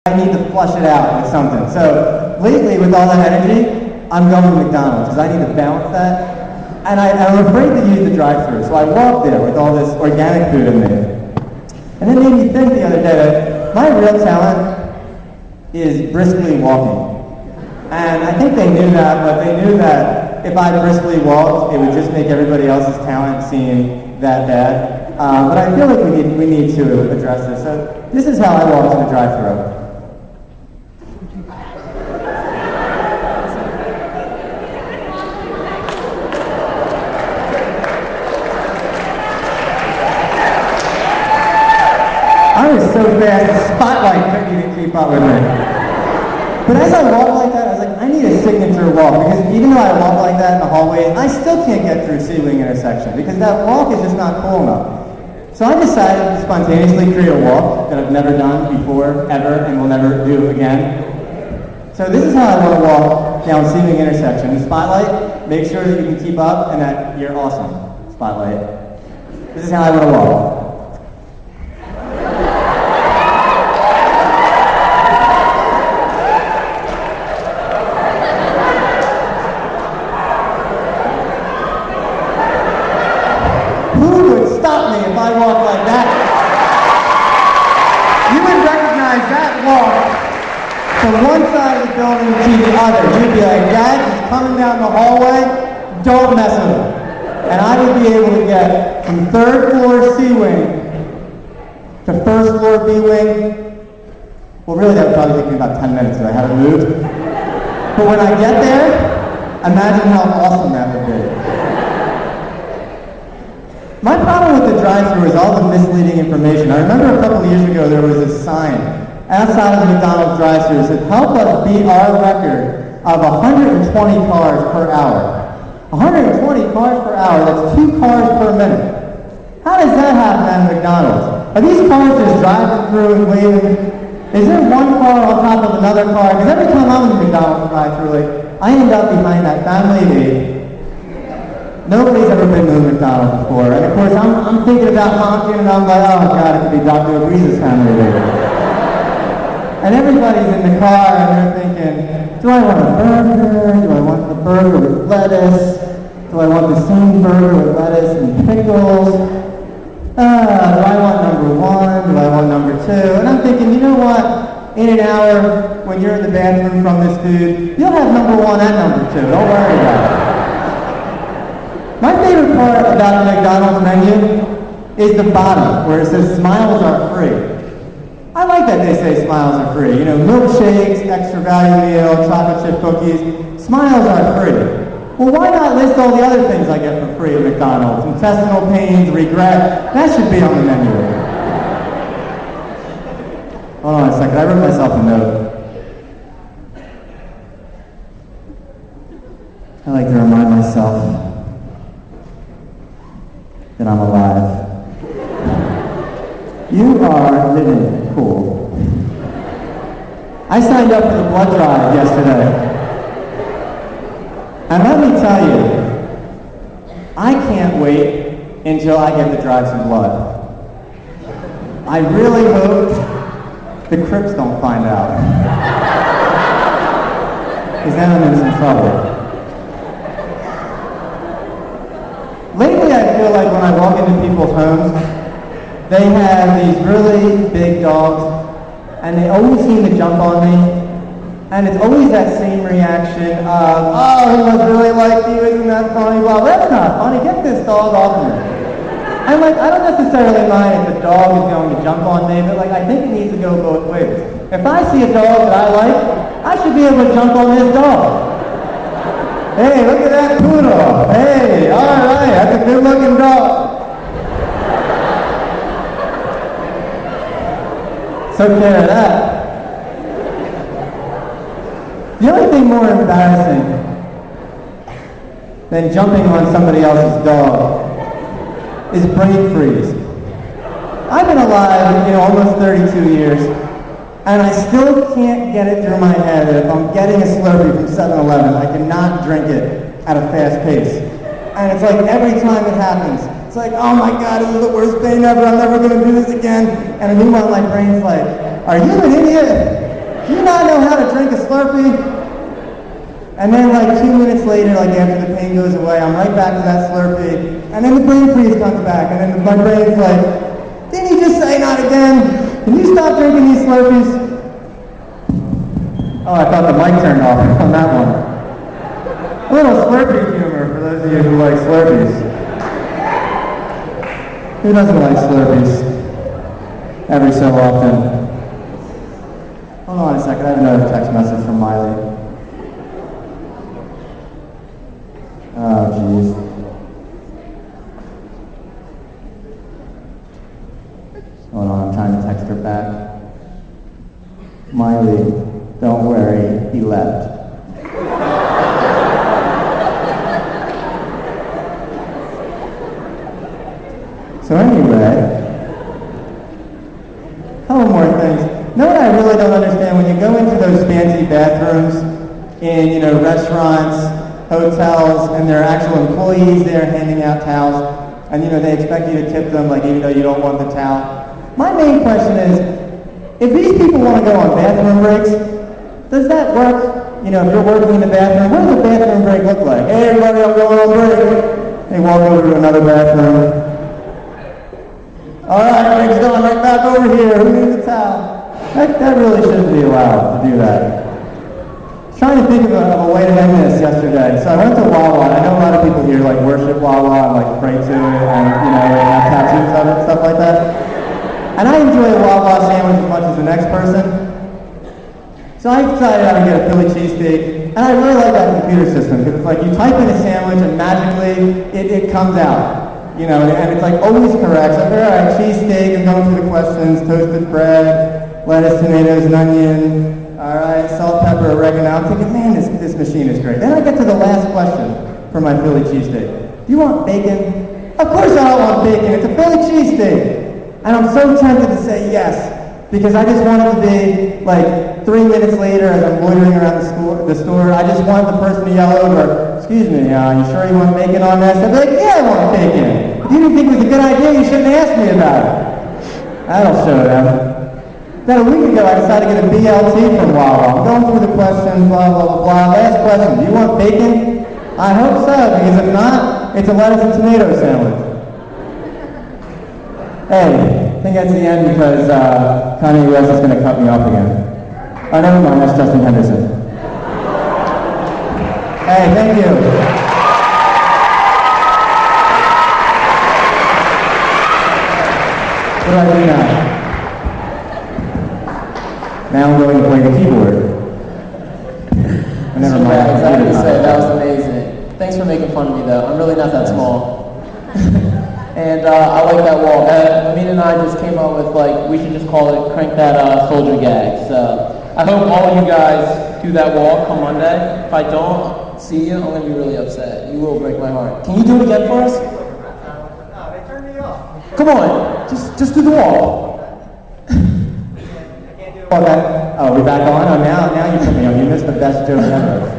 I need to flush it out with something. So lately, with all that energy, I'm going to McDonald's because I need to balance that. And I'm afraid to use the drive-thru, so I walk there with all this organic food in me. And it made me think the other day that my real talent is briskly walking. And I think they knew that, but they knew that if I briskly walked, it would just make everybody else's talent seem that bad. But I feel like we need to address this. So this is how I walk to the drive-thru. I was so fast, the spotlight couldn't even keep up with me. But as I walk like that, I was like, I need a signature walk, because even though I walk like that in the hallway, I still can't get through C-Wing intersection, because that walk is just not cool enough. So I decided to spontaneously create a walk that I've never done before, ever, and will never do again. So this is how I want to walk down C-Wing intersection. The spotlight, make sure that you can keep up and that you're awesome, spotlight. This is how I want to walk. If I walk like that, you would recognize that walk from one side of the building to the other. You'd be like, Dad, he's coming down the hallway, don't mess with him. And I would be able to get from 3rd floor C-Wing to 1st floor B-Wing. Well, really, that would probably take me about 10 minutes because I haven't moved. But when I get there, imagine how awesome that would be. My problem with the drive-thru is all the misleading information. I remember a couple of years ago there was a sign outside of the McDonald's drive-thru that said, help us beat our record of 120 cars per hour. 120 cars per hour, that's 2 cars per minute. How does that happen at McDonald's? Are these cars just driving through and waving? Is there one car on top of another car? Because every time I'm in the McDonald's drive-thru, I end up behind that family aid. Nobody's ever been to a McDonald's before, and of course I'm thinking about honking, and I'm like, oh God, it could be Dr. Breeze's family later. And everybody's in the car, and they're thinking, do I want a burger? Do I want the burger with lettuce? Do I want the same burger with lettuce and pickles? Do I want number 1? Do I want number 2? And I'm thinking, you know what? In an hour, when you're in the bathroom from this food, you'll have number 1 and number 2. Don't worry about it. My favorite part about the McDonald's menu is the bottom, where it says smiles are free. I like that they say smiles are free. You know, milkshakes, extra value meal, chocolate chip cookies, smiles are free. Well, why not list all the other things I get for free at McDonald's? Intestinal pains, regret, that should be on the menu. Hold on a second, I wrote myself a note. I like to remind myself that I'm alive. You are living cool. I signed up for the blood drive yesterday. And let me tell you, I can't wait until I get to drive some blood. I really hope the Crips don't find out. Because then I'm in some trouble. Lately, I feel like when I walk into people's homes, they have these really big dogs, and they always seem to jump on me, and it's always that same reaction of, oh, he must really like you, isn't that funny? Well, that's not funny, get this dog off me. And I don't necessarily mind if the dog is going to jump on me, but I think it needs to go both ways. If I see a dog that I like, I should be able to jump on this dog. Hey, look at that poodle. Hey, all right, that's a good-looking dog. So care of that. The only thing more embarrassing than jumping on somebody else's dog is brain freeze. I've been alive, almost 32 years, and I still can't get it through my head that if I'm getting a Slurpee from 7-Eleven, I cannot drink it at a fast pace. And it's like every time it happens, it's like, oh my God, this is the worst pain ever, I'm never going to do this again. And meanwhile, my brain's like, are you an idiot? not know how to drink a Slurpee? And then like 2 minutes later, like after the pain goes away, I'm right back to that Slurpee. And then the brain freeze comes back, and then my brain's like, didn't you just say not again? Can you stop drinking these Slurpees? Oh, I thought the mic turned off on that one. A little Slurpee humor for those of you who like Slurpees. Who doesn't like Slurpees? Every so often. Hold on a second, I have another text message from Miley. Oh, jeez. Hold on, I'm trying to text her back. Miley, don't worry, he left. So anyway, a couple more things. You know what I really don't understand? When you go into those fancy bathrooms in, restaurants, hotels, and there are actual employees there handing out towels, and they expect you to tip them, like even though you don't want the towel. My main question is, if these people want to go on bathroom breaks, does that work? If you're working in the bathroom, what does a bathroom break look like? Hey everybody, I'm going on break. They walk over to another bathroom. All right, break's done, right back over here. Who needs a towel? That really shouldn't be allowed to do that. Trying to think of a way to end this yesterday. So I went to Wawa, and I know a lot of people here worship Wawa and pray to it, and they have tattoos of it, stuff like that. And I enjoy a Wawa sandwich as much as the next person. So I decided I would get a Philly cheesesteak, and I really like that computer system because it's like you type in a sandwich and magically it comes out, and it's always correct. So all right, cheesesteak, I'm going through the questions: toasted bread, lettuce, tomatoes, and onion. All right, salt, pepper, oregano. I'm thinking, man, this machine is great. Then I get to the last question for my Philly cheesesteak. Do you want bacon? Of course I don't want bacon. It's a Philly cheesesteak. And I'm so tempted to say yes, because I just want it to be 3 minutes later as I'm loitering around the store. I just want the person to yell over, excuse me, you sure you want bacon on this? I'd be like, yeah, I want bacon. If you didn't think it was a good idea, you shouldn't ask me about it. That'll show them. About a week ago, I decided to get a BLT from Wawa. I'm going through the questions, blah, blah, blah, blah. Last question, do you want bacon? I hope so, because if not, it's a lettuce and tomato sandwich. Hey, I think that's the end because Kanye West is going to cut me off again. Oh, never mind, that's Justin Henderson. Hey, thank you. What do I do now? Now I'm going to play the keyboard. Never mind. I have to say, that was amazing. Thanks for making fun of me, though. I'm really not that small. And I like that wall. Amin and I just came up with, we should just call it Crank That Soldier Gag. So I hope all of you guys do that wall come Monday. If I don't see you, I'm going to be really upset. You will break my heart. Can you do it again for us? No, they turned me off. Come on. Just do the wall. Oh, we're back on? Oh, now you put me on. You missed the best joke ever.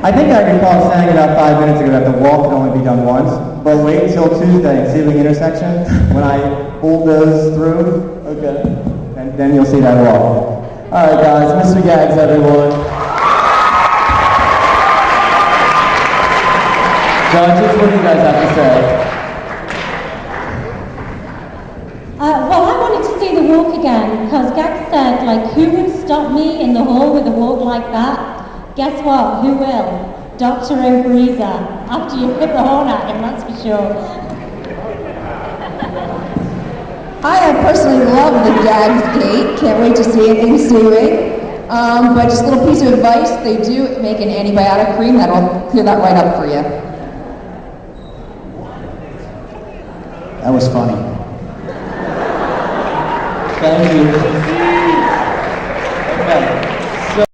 I think I recall saying about 5 minutes ago that the wall could only be done once, but wait until Tuesday in Sealing Intersection when I bulldoze through. Okay. And then you'll see that wall. All right, guys. Mr. Gags, everyone. Judges, what do you guys have to say? Well, I wanted to see the walk again, because Gag said, who would stop me in the hall with a walk like that? Guess what? Who will? Dr. O'Breezer, after you hit the horn at him, that's for sure. I personally love the Gags Gate. Can't wait to see it ensuing. But just a little piece of advice, they do make an antibiotic cream that'll clear that right up for you. That was funny. Thank you.